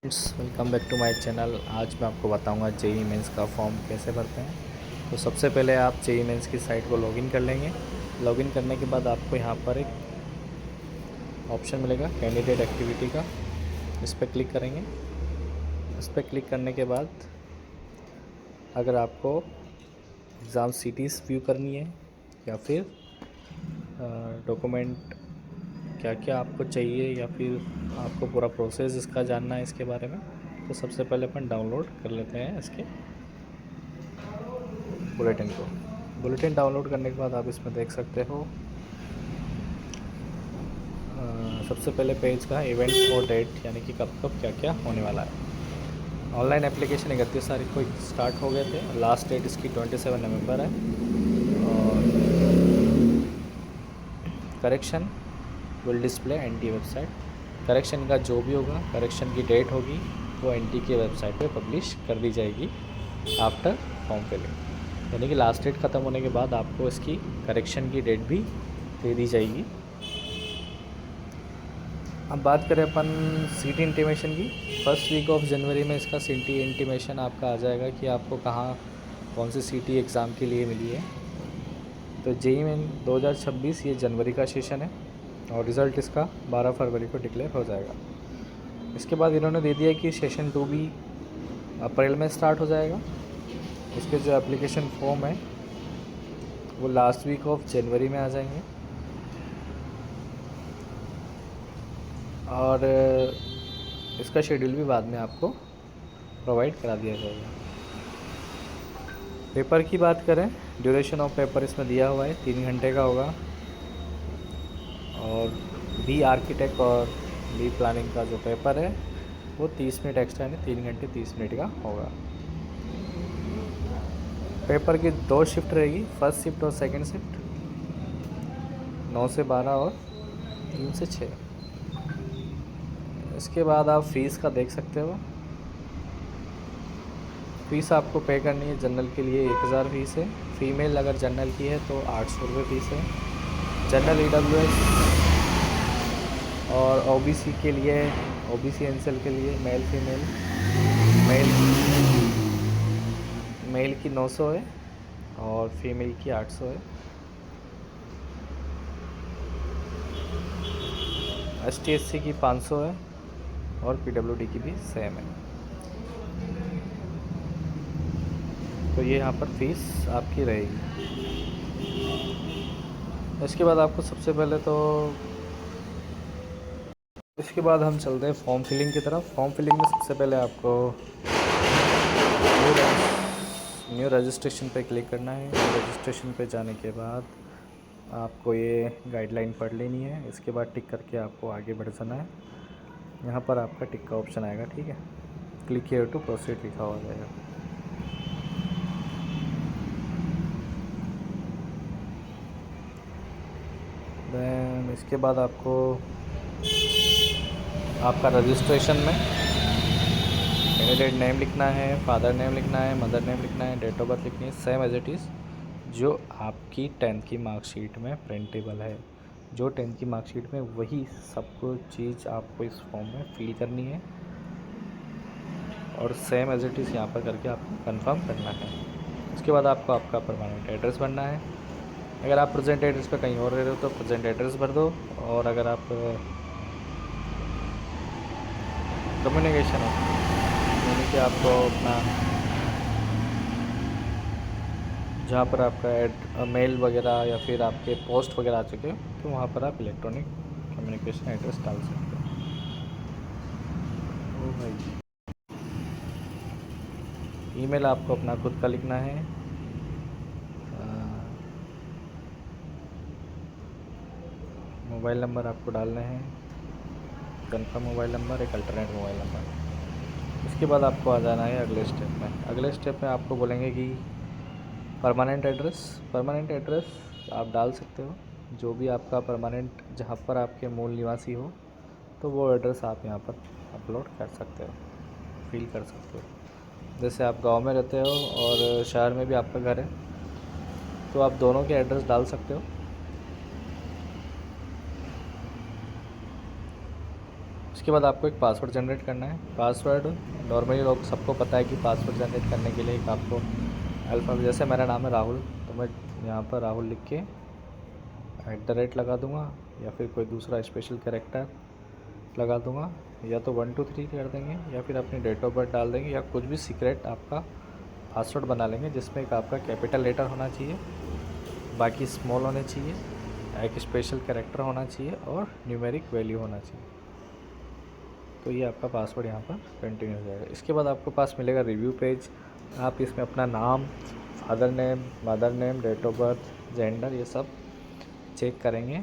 Friends, welcome back to my channel. आज मैं आपको बताऊंगा जेईई मेंस का फॉर्म कैसे भरते हैं। तो सबसे पहले आप जेईई मेंस की साइट को लॉगिन कर लेंगे। लॉगिन करने के बाद आपको यहां पर एक ऑप्शन मिलेगा कैंडिडेट एक्टिविटी का। इस पर क्लिक करेंगे। इस पर क्लिक करने के बाद अगर आपको एग्ज़ाम सीटीज़ व्यू करनी है या फिर डॉक्यूमेंट क्या क्या आपको चाहिए या फिर आपको पूरा प्रोसेस इसका जानना है इसके बारे में, तो सबसे पहले अपन डाउनलोड कर लेते हैं इसके बुलेटिन को। बुलेटिन डाउनलोड करने के बाद आप इसमें देख सकते हो सबसे पहले पेज का इवेंट और डेट, यानी कि कब कब क्या क्या होने वाला है। ऑनलाइन एप्लीकेशन 31 तारीख को स्टार्ट हो गए थे। लास्ट डेट इसकी 27 नवंबर है। और correction will display NT website. Correction का जो भी होगा, करेक्शन की डेट होगी, वो एनटी के वेबसाइट पे पब्लिश कर दी जाएगी आफ्टर फॉर्म फिलिंग। यानी कि लास्ट डेट ख़त्म होने के बाद आपको इसकी करेक्शन की डेट भी दे दी जाएगी। अब बात करें अपन सीटी इंटीमेशन की। फर्स्ट वीक ऑफ जनवरी में इसका सीटी इंटीमेशन आपका आ जाएगा कि आपको कहाँ कौन सी सीटी एग्ज़ाम के लिए मिली है। तो जेईई मेन 2026 ये जनवरी का सेशन है और रिज़ल्ट इसका 12 फरवरी को डिक्लेयर हो जाएगा। इसके बाद इन्होंने दे दिया कि सेशन 2 भी अप्रैल में स्टार्ट हो जाएगा। इसके जो एप्लीकेशन फॉर्म है वो लास्ट वीक ऑफ जनवरी में आ जाएंगे और इसका शेड्यूल भी बाद में आपको प्रोवाइड करा दिया जाएगा। पेपर की बात करें, ड्यूरेशन ऑफ पेपर इसमें दिया हुआ है 3 घंटे का होगा। और बी आर्किटेक्ट और बी प्लानिंग का जो पेपर है वो 30 मिनट एक्स्ट्रा, यानी 3 घंटे 30 मिनट का होगा। पेपर की 2 शिफ्ट रहेगी, फर्स्ट शिफ्ट और सेकंड शिफ्ट, 9 से 12 और 3 से 6। इसके बाद आप फीस का देख सकते हो। फ़ीस आपको पे करनी है। जनरल के लिए 1000 फ़ीस है। फ़ीमेल अगर जनरल की है तो 800 रुपये फ़ीस है। जनरल ईडब्ल्यूएस और ओबीसी के लिए, ओबीसी एनसीएल के लिए मेल फीमेल, मेल मेल की 900 है और फीमेल की 800 है। एसटी एससी की 500 है और पीडब्ल्यूडी की भी सेम है। तो ये यहाँ पर फ़ीस आपकी रहेगी। इसके बाद आपको सबसे पहले तो इसके बाद हम चलते हैं फॉर्म फिलिंग की तरफ। फॉर्म फिलिंग में सबसे पहले आपको न्यू रजिस्ट्रेशन पे क्लिक करना है। न्यू रजिस्ट्रेशन पे जाने के बाद आपको ये गाइडलाइन पढ़ लेनी है। इसके बाद टिक करके आपको आगे बढ़ जाना है। यहाँ पर आपका टिक का ऑप्शन आएगा, ठीक है। क्लिक हियर टू प्रोसीड लिखा हुआ जाएगा। देन इसके बाद आपको आपका रजिस्ट्रेशन में कैंडिडेट नेम लिखना है, फादर नेम लिखना है, मदर नेम लिखना है, डेट ऑफ बर्थ लिखनी है, सेम एज इट इज़ जो आपकी 10th की मार्कशीट में प्रिंटेबल है। जो 10th की मार्कशीट में वही सब कुछ चीज़ आपको इस फॉर्म में फिल करनी है और सेम एज इट इज़ यहाँ पर करके आपको कंफर्म करना है। उसके बाद आपको आपका परमानेंट एड्रेस भरना है। अगर आप प्रेजेंट एड्रेस पर कहीं और रह रहे हो तो प्रेजेंट एड्रेस भर दो। और अगर आप कम्युनिकेशन हो, यानी कि आपको अपना जहाँ पर आपका मेल वगैरह या फिर आपके पोस्ट वगैरह आ चुके हो, तो वहाँ पर आप इलेक्ट्रॉनिक कम्युनिकेशन एड्रेस डाल सकते हो। ओ भाई, ईमेल आपको अपना खुद का लिखना है। मोबाइल नंबर आपको डालना है, कंफर्म मोबाइल नंबर, एक अल्टरनेट मोबाइल नंबर। इसके बाद आपको आ जाना है अगले स्टेप में। अगले स्टेप में आपको बोलेंगे कि परमानेंट एड्रेस। परमानेंट एड्रेस आप डाल सकते हो, जो भी आपका परमानेंट जहाँ पर आपके मूल निवासी हो, तो वो एड्रेस आप यहाँ पर अपलोड कर सकते हो, फिल कर सकते हो। जैसे आप गांव में रहते हो और शहर में भी आपका घर है, तो आप दोनों के एड्रेस डाल सकते हो। उसके बाद आपको एक पासवर्ड जनरेट करना है। पासवर्ड नॉर्मली लोग सबको पता है कि पासवर्ड जनरेट करने के लिए एक आपको अल्फ़ाबेट, जैसे मेरा नाम है राहुल तो मैं यहाँ पर राहुल लिख के @ लगा दूँगा, या फिर कोई दूसरा स्पेशल कैरेक्टर लगा दूँगा, या तो 1 2 3 कर देंगे, या फिर अपनी डेट ऑफ बर्थ डाल देंगे, या कुछ भी सीक्रेट आपका पासवर्ड बना लेंगे जिसमें एक आपका कैपिटल लेटर होना चाहिए, बाकी स्मॉल होने चाहिए, एक स्पेशल कैरेक्टर होना चाहिए और न्यूमेरिक वैल्यू होना चाहिए। तो ये आपका पासवर्ड यहाँ पर कंटिन्यू हो जाएगा। इसके बाद आपको पास मिलेगा रिव्यू पेज। आप इसमें अपना नाम, father name, mother name, date of birth, gender, ये सब चेक करेंगे।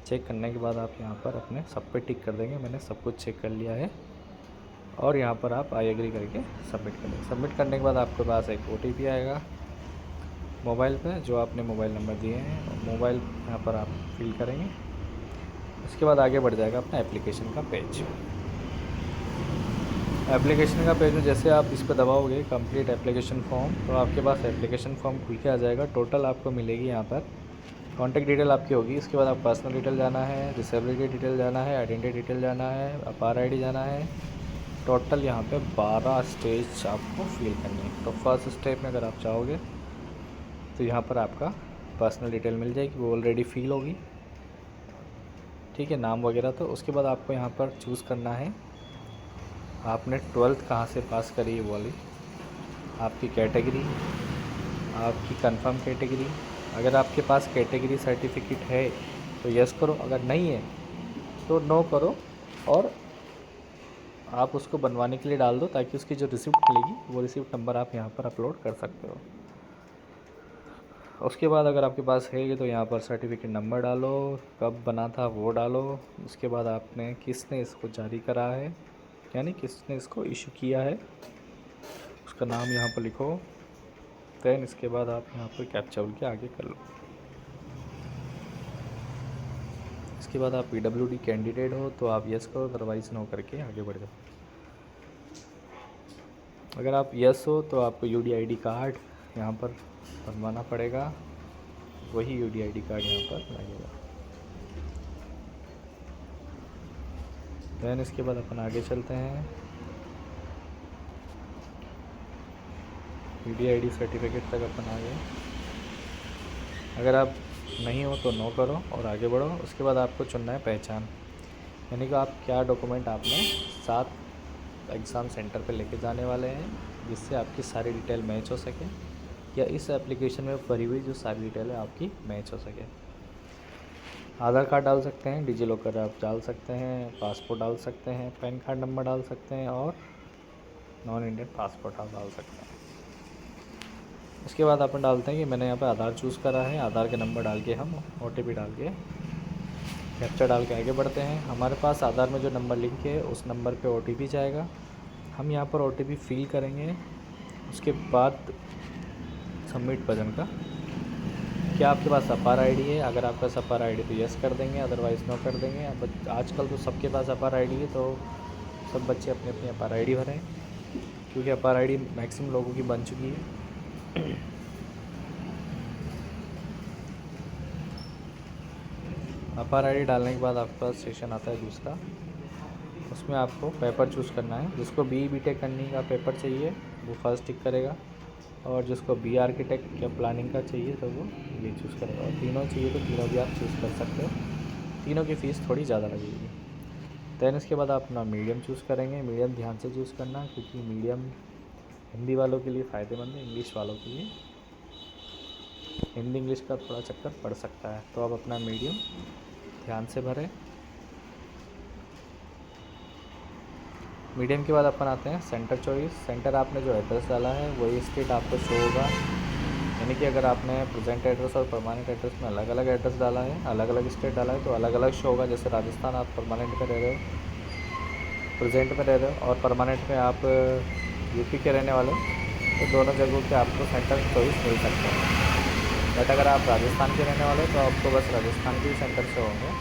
चेक करने के बाद आप यहाँ पर अपने सब पे टिक कर देंगे, मैंने सब कुछ चेक कर लिया है, और यहाँ पर आप आई एग्री करके सबमिट कर देंगे। सबमिट करने के बाद आपके पास एक OTP आएगा मोबाइल पे, जो आपने मोबाइल नंबर दिए हैं, और मोबाइल यहाँ पर आप फिल करेंगे। उसके बाद आगे बढ़ जाएगा अपना एप्लीकेशन का पेज। एप्लीकेशन का पेज में जैसे आप इस पर दबाओगे कंप्लीट एप्लीकेशन फॉर्म, तो आपके पास एप्लीकेशन फॉर्म खुल के आ जाएगा। टोटल आपको मिलेगी यहाँ पर कॉन्टैक्ट डिटेल आपकी होगी। इसके बाद आप पर्सनल डिटेल जाना है, डिसेबिलिटी डिटेल जाना है, आइडेंटिटी डिटेल जाना है, अपार ID जाना है। टोटल यहाँ पे 12 स्टेज आपको फिल करनी है। तो फर्स्ट स्टेप में अगर आप चाहोगे तो यहाँ पर आपका पर्सनल डिटेल मिल जाएगी, वो ऑलरेडी फिल होगी, ठीक है, नाम वगैरह। तो उसके बाद आपको यहाँ पर चूज़ करना है आपने 12th कहाँ से पास करी है वाली, आपकी कैटेगरी, आपकी कंफर्म कैटेगरी। अगर आपके पास कैटेगरी सर्टिफिकेट है तो यस करो, अगर नहीं है तो नो करो, और आप उसको बनवाने के लिए डाल दो ताकि उसकी जो रिसिप्ट मिलेगी वो रिसिप्ट नंबर आप यहाँ पर अपलोड कर सकते हो। उसके बाद अगर आपके पास है तो यहाँ पर सर्टिफिकेट नंबर डालो, कब बना था वो डालो। उसके बाद आपने किसने इसको जारी करा है, यानी किसने इसको इशू किया है, उसका नाम यहाँ पर लिखो। दैन इसके बाद आप यहाँ पर कैप्चा बोल के आगे कर लो। इसके बाद आप PWD कैंडिडेट हो तो आप यस करो, अदरवाइज़ नो करके आगे बढ़ जाओ। अगर आप यस हो तो आपको UDID कार्ड यहाँ पर बनवाना पड़ेगा, वही UDID कार्ड यहाँ पर लगेगा। दैन इसके बाद अपन आगे चलते हैं। UDID सर्टिफिकेट तक अपन आ गए। अगर आप नहीं हो तो नो करो और आगे बढ़ो। उसके बाद आपको चुनना है पहचान, यानी कि आप क्या डॉक्यूमेंट आपने साथ एग्ज़ाम सेंटर पे लेके जाने वाले हैं, जिससे आपकी सारी डिटेल मैच हो सके, या इस एप्लीकेशन में भरी हुई जो सारी डिटेल है आपकी मैच हो सके। आधार कार्ड डाल सकते हैं, डिजी लॉकर आप डाल सकते हैं, पासपोर्ट डाल सकते हैं, पैन कार्ड नंबर डाल सकते हैं, और नॉन इंडियन पासपोर्ट आप डाल सकते हैं। इसके बाद अपन डालते हैं कि मैंने यहाँ पे आधार चूज़ करा है, आधार के नंबर डाल के हम OTP डाल के कैप्चा डाल के आगे बढ़ते हैं। हमारे पास आधार में जो नंबर लिंक है उस नंबर पे OTP जाएगा, हम यहाँ पर OTP फिल करेंगे। उसके बाद सबमिट बटन का, क्या आपके पास अपार ID है, अगर आपका अपार ID तो यस कर देंगे, अदरवाइज़ नो कर देंगे। अब आजकल तो सबके पास अपार ID है, तो सब बच्चे अपने अपनी अपार ID भरें, क्योंकि अपार ID मैक्सिमम लोगों की बन चुकी है। अपार ID डालने के बाद आपका सेशन आता है दूसरा, उसमें आपको पेपर चूज़ करना है। जिसको BTech करने का पेपर चाहिए वो फर्स्ट टिक करेगा, और जिसको B आर्किटेक्ट या प्लानिंग का चाहिए तो वो ये चूज़ करेगा, और तीनों चाहिए तो तीनों भी आप चूज़ कर सकते हो। तीनों की फ़ीस थोड़ी ज़्यादा लगेगी। दैन इसके बाद आप अपना मीडियम चूज़ करेंगे। मीडियम ध्यान से चूज़ करना, क्योंकि मीडियम हिंदी वालों के लिए फ़ायदेमंद है, इंग्लिश वालों के लिए हिंदी इंग्लिश का थोड़ा चक्कर पड़ सकता है। तो आप अपना मीडियम ध्यान से भरें। मीडियम के बाद अपन आते हैं सेंटर चॉइस। सेंटर आपने जो एड्रेस डाला है वही स्टेट आपको शो होगा, यानी कि अगर आपने प्रेजेंट एड्रेस और परमानेंट एड्रेस में अलग अलग एड्रेस डाला है, अलग अलग स्टेट डाला है, तो अलग अलग शो होगा। जैसे राजस्थान आप परमानेंट में रह रहे हो, प्रेजेंट में रह रहे हो, और परमानेंट में आप UP के रहने वाले हो, तो दोनों जगहों के आपको सेंटर चॉइस मिल सकते हैं। बट अगर आप राजस्थान के रहने वाले हो तो आपको बस राजस्थान के ही सेंटर से होंगे,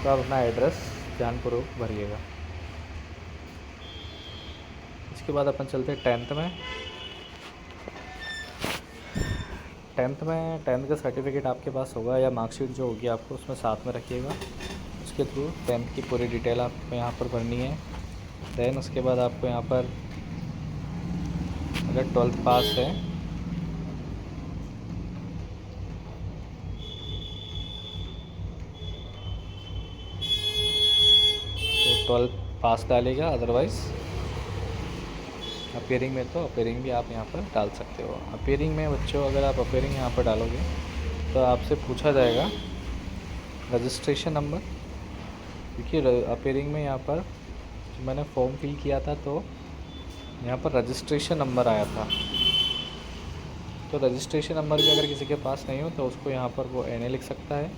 तो आप अपना एड्रेस ध्यानपूर्वक भरिएगा। इसके बाद अपन चलते हैं 10th में। 10th का सर्टिफिकेट आपके पास होगा, या मार्कशीट जो होगी आपको उसमें साथ में रखिएगा। उसके थ्रू 10th की पूरी डिटेल आपको यहाँ पर भरनी है। देन उसके बाद आपको यहाँ पर अगर 12th पास है तो 12th पास डालेगा, अदरवाइज़ अपीयरिंग में तो अपीयरिंग भी आप यहाँ पर डाल सकते हो। अपीयरिंग में बच्चों अगर आप अपीयरिंग यहाँ पर डालोगे तो आपसे पूछा जाएगा रजिस्ट्रेशन नंबर, क्योंकि अपीयरिंग में यहाँ पर जो मैंने फॉर्म फिल किया था तो यहाँ पर रजिस्ट्रेशन नंबर आया था। तो रजिस्ट्रेशन नंबर भी अगर किसी के पास नहीं हो तो उसको यहाँ पर वो NA लिख सकता है,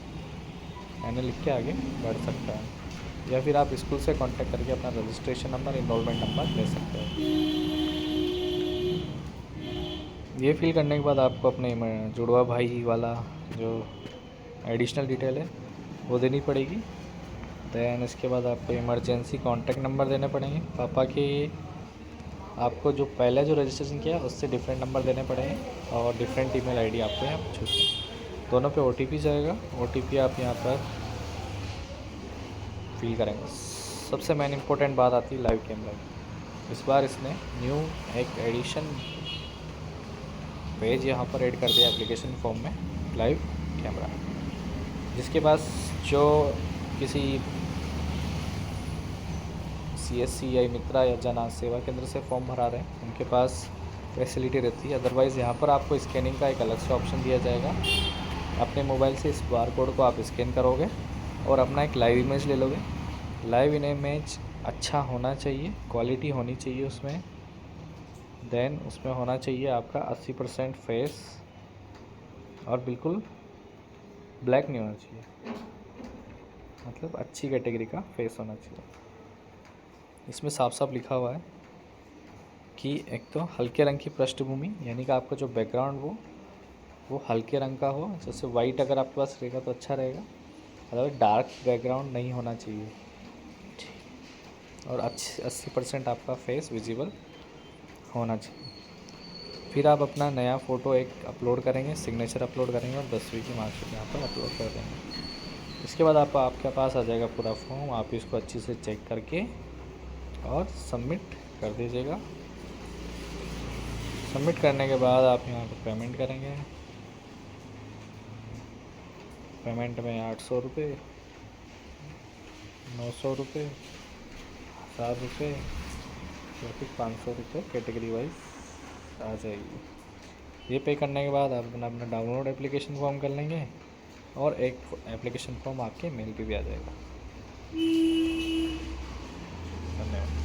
NA लिख के आगे बढ़ सकता है, या फिर आप स्कूल से कांटेक्ट करके अपना रजिस्ट्रेशन नंबर, इनरोलमेंट नंबर ले सकते हो। ये फिल करने के बाद आपको अपने जुड़वा भाई वाला जो एडिशनल डिटेल है वो देनी पड़ेगी। दैन इसके बाद आपको इमरजेंसी कॉन्टैक्ट नंबर देने पड़ेंगे पापा के। आपको जो पहले जो रजिस्ट्रेशन किया उससे डिफरेंट नंबर देने पड़ेंगे और डिफरेंट ईमेल आईडी आपको यहाँ पर चूज़ करना। दोनों पे OTP जाएगा, OTP आप यहाँ पर फिल करेंगे। सबसे मेन इंपॉर्टेंट बात आती है लाइव कैमरा की। इस बार इसने न्यू एक एडिशन पेज यहाँ पर ऐड कर दिया एप्लीकेशन फॉर्म में, लाइव कैमरा। जिसके पास जो किसी CSC या मित्रा या जन सेवा केंद्र से फॉर्म भरा रहे हैं उनके पास फैसिलिटी रहती है। अदरवाइज़ यहाँ पर आपको स्कैनिंग का एक अलग से ऑप्शन दिया जाएगा। अपने मोबाइल से इस बार कोड को आप स्कैन करोगे और अपना एक लाइव इमेज ले लोगे। लाइव इमेज अच्छा होना चाहिए, क्वालिटी होनी चाहिए उसमें। देन उसमें होना चाहिए आपका 80% फेस और बिल्कुल ब्लैक नहीं होना चाहिए, मतलब अच्छी कैटेगरी का फेस होना चाहिए। इसमें साफ साफ लिखा हुआ है कि एक तो हल्के रंग की पृष्ठभूमि, यानी कि आपका जो बैकग्राउंड वो हल्के रंग का हो। जैसे वाइट अगर आपके पास रहेगा तो अच्छा रहेगा, अगर डार्क बैकग्राउंड नहीं होना चाहिए। और 80% आपका फेस विजिबल होना चाहिए। फिर आप अपना नया फ़ोटो एक अपलोड करेंगे, सिग्नेचर अपलोड करेंगे और 10वीं की मार्कशीट यहाँ पर अपलोड कर देंगे। इसके बाद आपके पास आ जाएगा पूरा फॉर्म। आप इसको अच्छे से चेक करके और सबमिट कर दीजिएगा। सबमिट करने के बाद आप यहाँ पर पेमेंट करेंगे। पेमेंट में 800 रुपये, 900 रुपये, 1000 रुपये या फिर 500 रुपये कैटेगरी वाइज आ जाएगी। ये पे करने के बाद आप अपना डाउनलोड एप्लीकेशन फॉर्म कर लेंगे और एक एप्लीकेशन फॉर्म आपके मेल पे भी आ जाएगा। धन्यवाद।